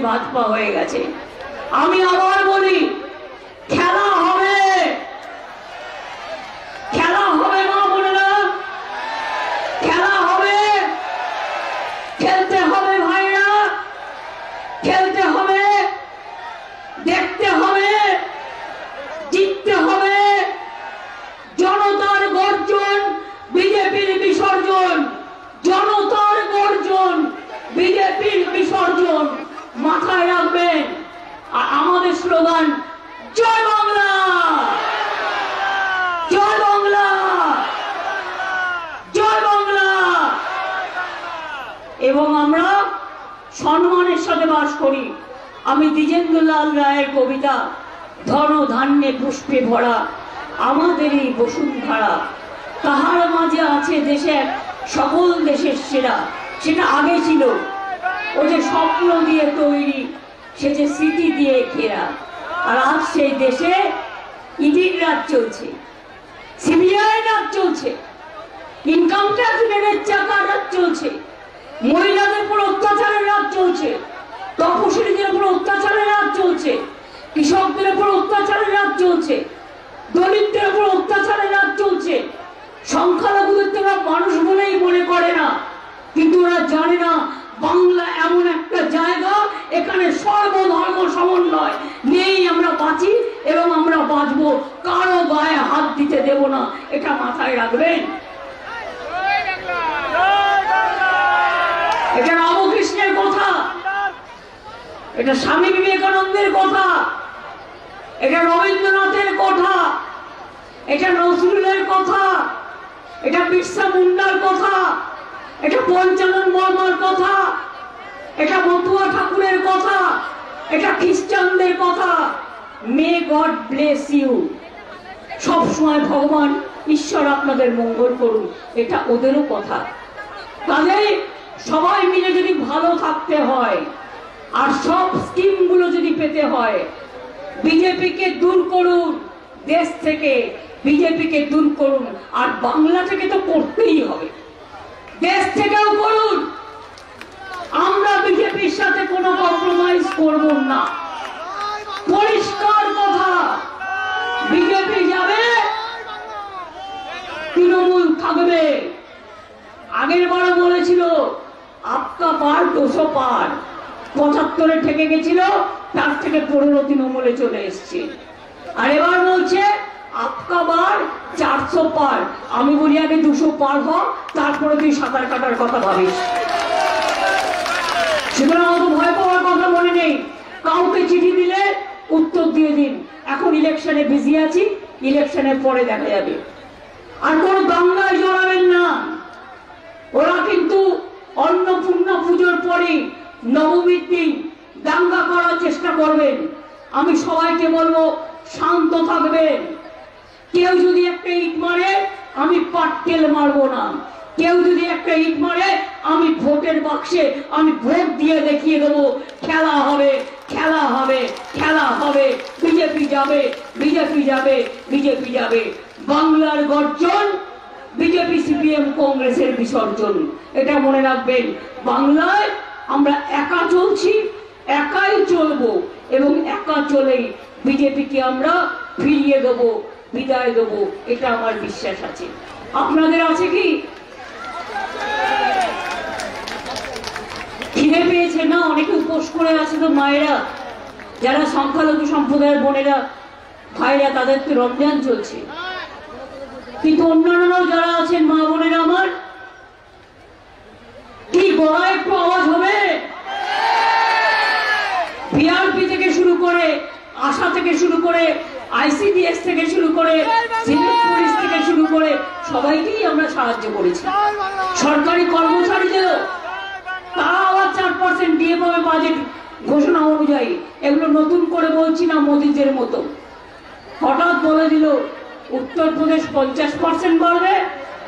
ভাজপা হয়ে গেছে। আমি আবার বলি, খেলা হবে, খেলা হবে মা বোনেরা, খেলা হবে, খেলতে হবে ভাইরা, খেলতে হবে, দেখতে হবে, জিততে হবে। জনতার গর্জন, বিজেপির বিসর্জন, জনতার গর্জন, বিজেপির বিসর্জন, মাথায় রাখবেন। আর আমাদের স্লোগান জয় বাংলা, জয় বাংলা, জয় বাংলা। এবং আমরা সম্মানের সাথে বাস করি। আমি দ্বিজেন্দ্রলাল রায়ের কবিতা ধন ধান্যে পুষ্পে ভরা আমাদের এই বসুন্ধরা, তাহার মাঝে আছে দেশে সকল দেশের সেরা, সেটা আগে ছিল। ও যে স্বপ্ন দিয়ে তৈরি, সে যে স্মৃতি দিয়ে ঘেরা। আর আজ সেই দেশে ইডির রাজ চলছে, সিবিআই রাজ চলছে, ইনকাম ট্যাক্স চাকার রাজ চলছে, মহিলাদের উপর অত্যাচারের রাজ চলছে, তপশিলীদের উপর অত্যাচারের রাজ চলছে, কৃষকদের উপর অত্যাচারের রাজ চলছে, দলিতদের উপর অত্যাচারের রাজ চলছে। সংখ্যালঘুদের তোরা মানুষ বলেই মনে করে না, কিন্তু ওরা জানে না বাংলা এমন একটা জায়গা, এখানে সর্বধর্ম সমন্বয় নেই। আমরা বাঁচি এবং আমরা বাঁচবো, কারো গায়ে হাত দিতে দেব না, এটা মাথায় রাখবেন। এটা রামকৃষ্ণের কথা, এটা স্বামী বিবেকানন্দের কথা, এটা রবীন্দ্রনাথের কথা, এটা নজরুলের কথা, এটা বিরসা মুন্ডার কথা, এটা পঞ্চানন বর্মার কথা, এটা মতুয়া ঠাকুরের কথা, এটা খ্রিস্টানদের কথা। May God bless you. সব সময় ভগবান ঈশ্বর আপনাদের মঙ্গল করুন, এটা ওদেরও কথা। তাহলে সবাই মিলে যদি ভালো থাকতে হয় আর সব স্কিমগুলো যদি পেতে হয়, বিজেপিকে দূর করুন দেশ থেকে, বিজেপিকে দূর করুন। আর বাংলা থেকে তো করতেই হবে, দেশ থেকেও করুন। আমরা বিজেপির সাথে কোনো কম্প্রোমাইজ করব না, পরিষ্কার কথা। বিজেপি যাবে, তৃণমূল থাকবে। আগের বারও বলেছিল আপকা পার 200 পার, 75-এ ঠেকে গেছিল, তার থেকে 15 তৃণমূলে চলে এসছে। আর এবার বলছে আপকা বার 400 পার। আমি বলি আগে 200 পার হ, তারপরে তুই সাঁতার কাটার কথা ভাবিস। সুতরাং অত ভয় পাওয়ার কথা মনে নেই। কাউকে চিঠি দিলে উত্তর দিয়ে দিন, এখন ইলেকশনে বিজি আছি, ইলেকশনের পরে দেখা যাবে। আর কোন দাঙ্গায় জড়াবেন না। ওরা কিন্তু অন্নপূর্ণা পুজোর পরে নবমীর দিন দাঙ্গা করার চেষ্টা করবেন। আমি সবাইকে বলবো শান্ত থাকবেন। কেউ যদি একটা ইট মারে আমি পাটকেল মারবো না, কেউ যদি একটা ইট মারে আমি ভোটের বাক্সে আমি ভোট দিয়ে দেখিয়ে দেবো খেলা হবে, খেলা হবে, খেলা হবে। বিজেপি যাবে, বিজেপি যাবে, বিজেপি যাবে। বাংলার গর্জন, বিজেপি সিপিএম কংগ্রেসের বিসর্জন, এটা মনে রাখবেন। বাংলায় আমরা একা চলছি, একাই চলবো এবং একা চলেই বিজেপিকে আমরা ফিরিয়ে দেবো, বিদায় দেবো, এটা আমার বিশ্বাস আছে। আপনাদের আছে কি? খিদে পেয়েছে না? অনেকে উপোস করে আছে তো মায়েরা, যারা সংখ্যালঘু সম্প্রদায়ের বোনেরা ভাইরা, তাদের তো রমজান চলছে। কিন্তু অন্যান্যরাও যারা আছেন মা বোনেরা আমার, কি গলায় একটু আওয়াজ হবে? বিআরপি থেকে শুরু করে, আশা থেকে শুরু করে, আইসিডিএস থেকে শুরু করে, সিভিল পুলিশ থেকে শুরু করে সবাইকেই আমরা সাহায্য করেছি। সরকারি কর্মচারীদেরও, তারা আবার 4% দিয়ে পাবে বাজেট ঘোষণা অনুযায়ী। এগুলো নতুন করে বলছি না মোদিদের মতো। হঠাৎ বলে দিল উত্তরপ্রদেশ 50% বাড়বে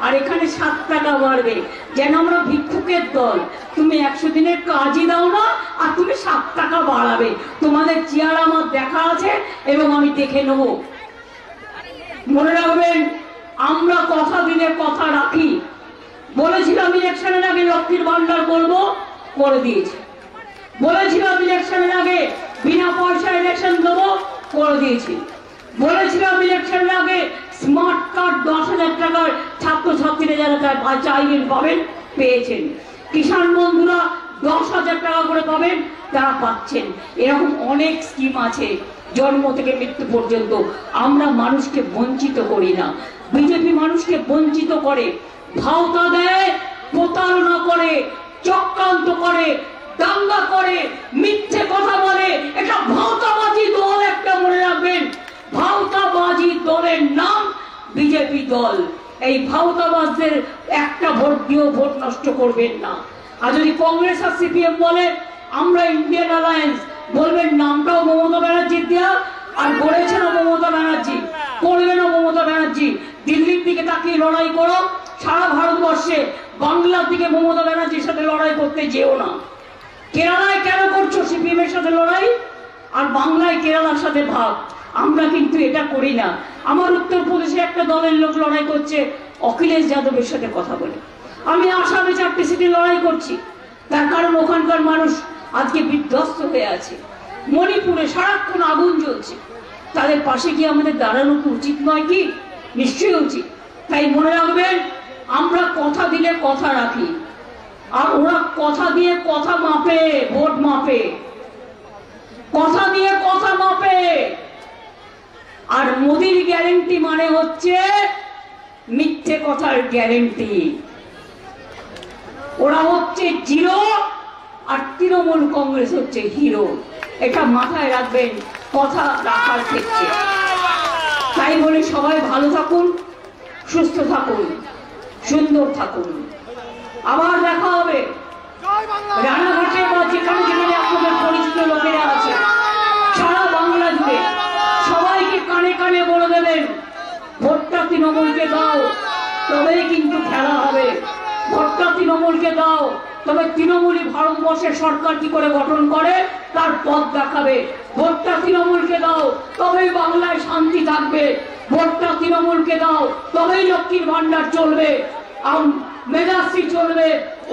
আর এখানে 7 টাকা বাড়বে, যেন আমরা ভিক্ষুকের দল। তুমি 100 দিনের কাজই দাও না আর তুমি 7 টাকা বাড়াবে। তোমাদের চেয়ার আমার দেখা আছে এবং আমি দেখে নেব। মনে রাখবেন, আমরা কথা দিলে কথা রাখি। বলেছিলাম ইলেকশনের আগে লক্ষ্মীর ভান্ডার করবো, করে দিয়েছি। বলেছিলাম ইলেকশনের আগে বিনা পয়সা ইলেকশন দেবো, করে দিয়েছি। বলেছিলাম ইলেকশনের আগে স্মার্ট কার্ড 10,000 টাকার ছাত্রছাত্রীরা যারা চাইবেন পাবেন, পেয়েছেন। কিষাণ বন্ধুরা 10,000 টাকা করে পাবেন, তারা পাচ্ছেন। এরকম অনেক স্কিম আছে জন্ম থেকে মৃত্যু পর্যন্ত। আমরা মানুষকে বঞ্চিত করি না, বিজেপি মানুষকে বঞ্চিত করে, ভাওতা দেয়, প্রতারণা করে, চক্রান্ত করে, দাঙ্গা করে, মিথ্যে কথা বলে। এটা ভাওতাবাজি দল, একটা মনে রাখবেন। ভাওতাবাজি দলের নাম বিজেপি দল। এই ভাওতাবাজদের একটা ভোট দিয়েও ভোট নষ্ট করবেন না। আর যদি কংগ্রেস আর সিপিএম বলে আমরা ইন্ডিয়ান অ্যালায়েন্স, বলবেন নামটাও মমতা ব্যানার্জির দেওয়া, আর বলেছেন মমতা ব্যানার্জি, করবেন মমতা ব্যানার্জি। দিল্লির দিকে তাকিয়ে লড়াই করো, সারা ভারতবর্ষে বাংলার দিকে মমতা ব্যানার্জির সাথে লড়াই করতে যেও না। কেরালায় কেন করছো সিপিএম এর সাথে লড়াই, আর বাংলায় কেরালার সাথে ভাগ? আমরা কিন্তু এটা করি না। আমার উত্তরপ্রদেশে একটা দলের লোক লড়াই করছে অখিলেশ যাদবের সাথে কথা বলে। আমি আসামে 4টে সিটে লড়াই করছি, তার কারণ ওখানকার মানুষ আজকে বিধ্বস্ত হয়ে আছে। মণিপুরে সারাক্ষণ আগুন জ্বলছে, তাদের পাশে কি আমাদের দাঁড়ানো উচিত নয়? কি নিশ্চয়ই উচিত। তাই মনে রাখবেন, আমরা কথা দিলে কথা রাখি, আর ওরা কথা দিয়ে কথা মাপে, ভোট মাপে, কথা দিয়ে কথা মাপে। আর মোদির গ্যারেন্টি মানে হচ্ছে মিথ্যে কথার গ্যারেন্টি। ওরা হচ্ছে জিরো আর তৃণমূল কংগ্রেস হচ্ছে হিরো। এটা মাথায় রাখবেন কথা রাখার ক্ষেত্রে। তাই বলে সবাই ভালো থাকুন, সুস্থ থাকুন, সুন্দর থাকুন। আবার দেখা হবে রানাঘাটে বা যেখানে যেখানে আপনাদের পরিচিত লোকেরা আছে সারা বাংলা জুড়ে। সবাইকে কানে কানে বলে দেবেন, ভোটটা তৃণমূলকে দাও, তবেই কিন্তু খেলা হবে। ভোটটা তৃণমূলকে দাও, তবে তৃণমূলই ভারতবর্ষের সরকার কি করে গঠন করে তার পথ দেখাবে। ভোটটা তৃণমূলকে দাও, তবেই বাংলায় শান্তি থাকবে। ভোটটা তৃণমূলকে দাও, তবেই লক্ষ্মীর ভান্ডার চলবে, মেধাশ্রী চলবে,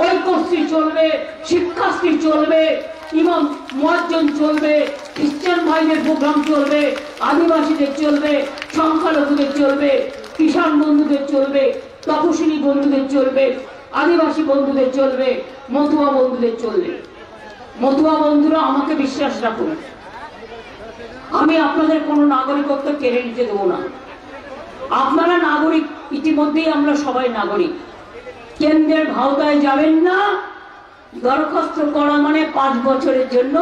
ঐক্যশ্রী চলবে, শিক্ষাশ্রী চলবে, ইমাম মুয়াজ্জিন চলবে, খ্রিস্টান ভাইদের প্রোগ্রাম চলবে, আদিবাসীদের চলবে, সংখ্যালঘুদের চলবে, কিষাণ বন্ধুদের চলবে, তপশিলি বন্ধুদের চলবে, আদিবাসী বন্ধুদের চলবে, মতুয়া বন্ধুদের চলবে। মতুয়া বন্ধুরা আমাকে বিশ্বাস রাখুন, আমি আপনাদের কোনো নাগরিকত্ব কেড়ে নিতে দেবো না। আপনারা নাগরিক, ইতিমধ্যেই আমরা সবাই নাগরিক। কেন্দ্রের ভাওতায় যাবেন না। দরখাস্ত করা মানে 5 বছরের জন্য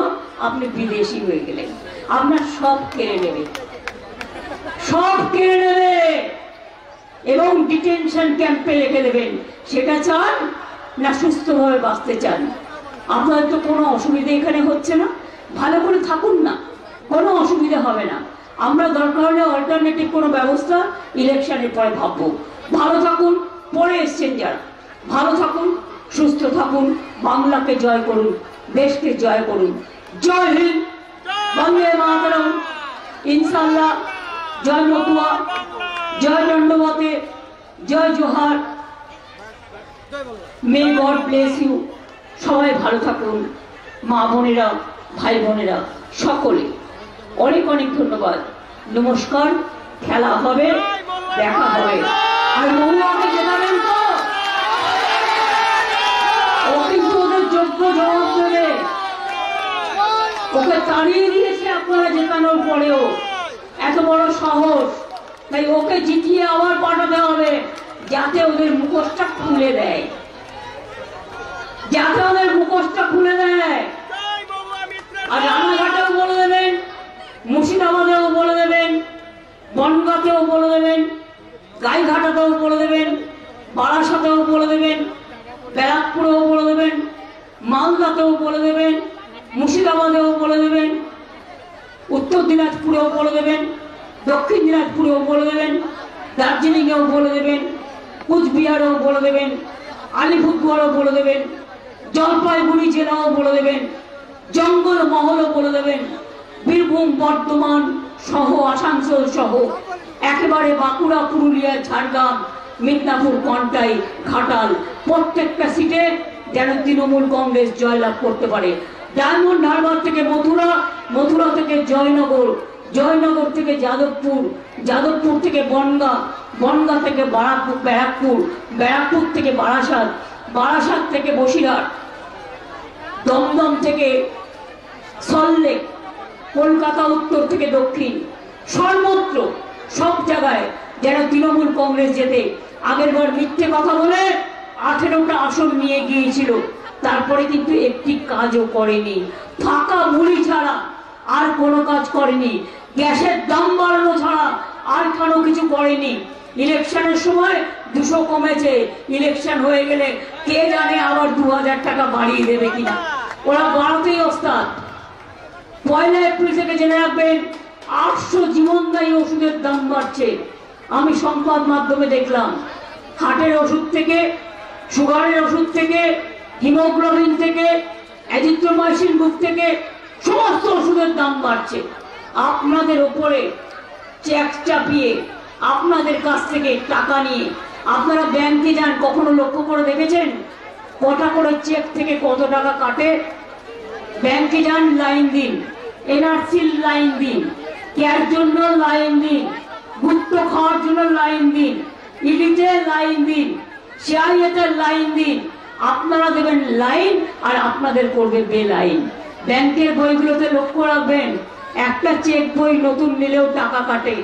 আপনি বিদেশি হয়ে গেলেন। আপনার সব কেড়ে নেবে, সব কেড়ে নেবে এবং ডিটেনশন ক্যাম্পে রেখে দেবেন। সেটা চান না সুস্থভাবে বাঁচতে চান? আপনাদের তো কোনো অসুবিধা এখানে হচ্ছে না, ভালো করে থাকুন না, কোনো অসুবিধা হবে না। আমরা দরকার হলে অল্টারনেটিভ কোনো ব্যবস্থা ইলেকশনের পরে ভাববো। ভালো থাকুন, পরে এসছেন যারা, ভালো থাকুন, সুস্থ থাকুন, বাংলাকে জয় করুন, দেশকে জয় করুন। জয় হিন্দ, বন্দে মাতরম, ইনশাআল্লাহ। জয় মতুয়া, জয় দণ্ডবতে, জয় জোহার, মে গড ব্লেস ইউ। সবাই ভালো থাকুন, মা বোনেরা, ভাই বোনেরা সকলে। অনেক অনেক ধন্যবাদ, নমস্কার। খেলা হবে, দেখা হবে। আর মহুয়াকে জেতাবেন তো? ও কিন্তু ওদের যোগ্য জবাব দেবে। ওকে তাড়িয়ে দিয়েছে আপনারা জেতানোর পরেও, এত বড় সাহস। তাই ওকে জিতিয়ে আবার পাঠাতে হবে, যাতে ওদের মুখোশটা খুলে দেয়, যাতে ওদের মুখোশটা খুলে দেয়। আর রানাঘাটেও বলে দেবেন, মুর্শিদাবাদেও বলে দেবেন, বনগাঁতেও বলে দেবেন, গাইঘাটাতেও বলে দেবেন, বারাসাতেও বলে দেবেন, ব্যারাকপুরেও বলে দেবেন, মালদাতেও বলে দেবেন, মুর্শিদাবাদেও বলে দেবেন, উত্তর দিনাজপুরেও বলে দেবেন, দক্ষিণ দিনাজপুরেও বলে দেবেন, দার্জিলিংয়েও বলে দেবেন, কুচবিহারেও বলে দেবেন, আলিপুরদুয়ারও বলে দেবেন, জলপাইগুড়ি জেলাও বলে দেবেন, জঙ্গলমহলও বলে দেবেন, বীরভূম, বর্ধমান সহ, আসানসোল সহ একেবারে বাঁকুড়া, পুরুলিয়া, ঝাড়গ্রাম, মিদনাপুর, কন্টাই, ঘাটাল, প্রত্যেকটা সিটে যেন তৃণমূল কংগ্রেস জয়লাভ করতে পারে। ডায়মন্ড হারবার থেকে মথুরা, মথুরা থেকে জয়নগর, জয়নগর থেকে যাদবপুর, যাদবপুর থেকে বনগা, বনগা থেকে ব্যারাকপুর, ব্যারাকপুর থেকে বারাসাত, বারাসাত থেকে বসিরহাট, দমদম থেকে সল্টলেক, কলকাতা উত্তর থেকে দক্ষিণ, সর্বত্র সব জায়গায় যেন তৃণমূল কংগ্রেস যেতে। আগের বার মিথ্যে কথা বলে 18টা আসন নিয়ে গিয়েছিল, তারপরে কিন্তু একটি কাজও করেনি। ফাঁকা মুড়ি ছাড়া আর কোনো কাজ করেনি, গ্যাসের দাম বাড়ানো ছাড়া আর কোনো কিছু করেনি। ইলেকশনের সময় 200 কমেছে, ইলেকশন হয়ে গেলে কে জানে আবার 2000 টাকা বাড়িয়ে দেবে কিনা। ওরা বাড়াতেই ওস্তাদ। 1 এপ্রিল থেকে জেনে রাখবেন, 800 জীবনদায়ী ওষুধের দাম বাড়ছে। আমি সংবাদ মাধ্যমে দেখলাম, হার্টের ওষুধ থেকে সুগারের ওষুধ থেকে, হিমোগ্লোবিন থেকে, অ্যাজিথ্রোমাইসিন গ্রুপ থেকে সমস্ত ওষুধের দাম বাড়ছে। আপনাদের উপরে চেক চাপিয়ে, আপনাদের কাছ থেকে টাকা নিয়ে আপনারা ব্যাংকে যান, কখনো লক্ষ্য করে দেখেছেন কটা করে চেক থেকে কত টাকা কাটে? ব্যাংকে যান, লাইন দিন, এনআরসির লাইন দিন, কেয়ার জন্য লাইন দিন, গুপ্ত খাওয়ার জন্য লাইন দিন, ইডিতে লাইন দিন, সিআইএতে লাইন দিন। আপনারা দেবেন লাইন আর আপনাদের করবে বেলাইন। ব্যাংকের বইগুলোতে লক্ষ্য রাখবেন, একটা চেক বই নতুন নিলেও টাকা কাটে,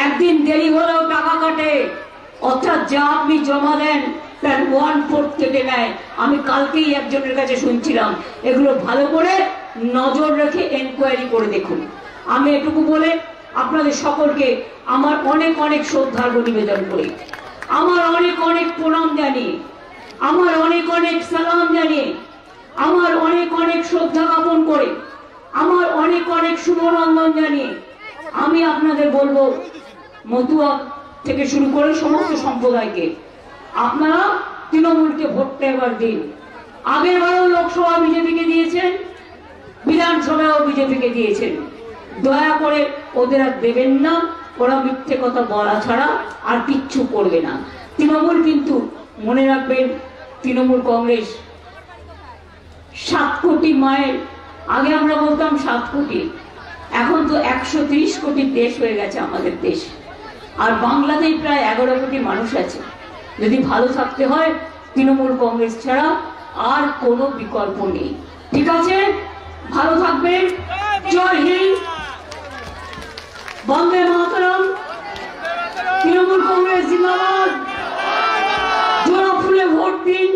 একদিন দেরি হলেও টাকা কাটে। অর্থাৎ যা আপনি জমা দেন তার 1/4 কেটে নেয়। আমি কালকেই একজনের কাছে শুনছিলাম। এগুলো ভালো করে নজর রেখে এনকোয়ারি করে দেখুন। আমি এটুকু বলে আপনাদের সকলকে আমার অনেক অনেক শ্রদ্ধার্ঘ নিবেদন করি, আমার অনেক অনেক প্রণাম জানিয়ে, আমার অনেক অনেক সালাম জানিয়ে, আমার অনেক অনেক শ্রদ্ধা জ্ঞাপন করে, আমার অনেক অনেক শুভনন্দন জানিয়ে আমি আপনাদের বলবো, মতুয়া থেকে শুরু করে সমস্ত সম্প্রদায়কে, আপনারা তৃণমূলকে ভোটটা এবার দিন। আগের বারেও লোকসভা বিজেপিকে দিয়েছেন, বিধানসভাও বিজেপিকে দিয়েছেন। দয়া করে ওদের আর দেবেন না। ওরা মিথ্যে কথা বলা ছাড়া আর কিচ্ছু করবে না। তৃণমূল কিন্তু মনে রাখবেন, তৃণমূল কংগ্রেস 7 কোটি মায়ের, আগে আমরা বলতাম 7 কোটি, এখন তো 130 কোটির দেশ হয়ে গেছে আমাদের দেশ। আর বাংলাতেই প্রায় 11 কোটি মানুষ আছে। যদি ভালো থাকতে হয়, তৃণমূল কংগ্রেস ছাড়া আর কোনো বিকল্প নেই। ঠিক আছে, ভালো থাকবেন। জয় হিন্দ, বন্দে মাতরম, তৃণমূল কংগ্রেস জিন্দাবাদ। জোড়া ফুলে ভোট দিন।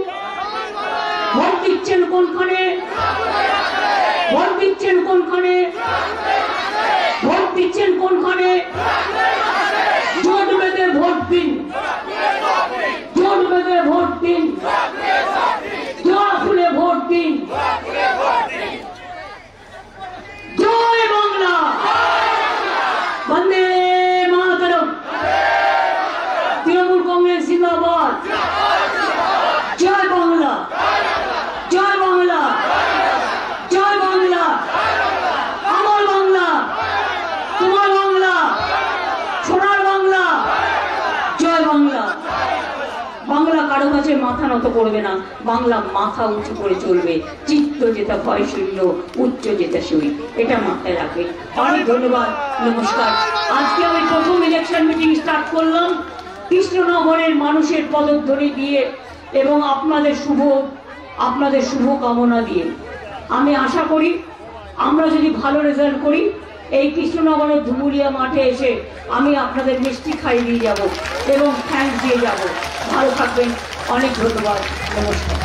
ভোট দিচ্ছেন কোনখানে? ভোট দিচ্ছেন কোনখানে? ভোট দিচ্ছেন কোনখানে? জোট বেঁধে ভোট দিন, জোট বেঁধে ভোট দিন, জোড়া ফুলে ভোট দিন। জয় বাংলা, বন্দে মাতরম, তৃণমূল কংগ্রেস জিন্দাবাদ। জয় বাংলা, জয় বাংলা, জয় বাংলা, আমার বাংলা, তোমার বাংলা, সোনার বাংলা। জয় বাংলা। বাংলা কারো কাছে মাথা নত করবে না, বাংলা মাথা উঁচু করে চলবে। চিত্ত যেটা ভয় শূন্য, উচ্চ যেটা সই, এটা মাথায় রাখবে। অনেক ধন্যবাদ, নমস্কার। আজকে আমি প্রথম ইলেকশন মিটিং স্টার্ট করলাম কৃষ্ণনগরের মানুষের পদধ্বনি দিয়ে এবং আপনাদের শুভ কামনা দিয়ে। আমি আশা করি আমরা যদি ভালো রেজাল্ট করি, এই কৃষ্ণনগরের ধুবুলিয়া মাঠে এসে আমি আপনাদের মিষ্টি খাইয়ে দিয়ে যাব এবং থ্যাঙ্কস দিয়ে যাব। ভালো থাকবেন, অনেক ধন্যবাদ, নমস্কার।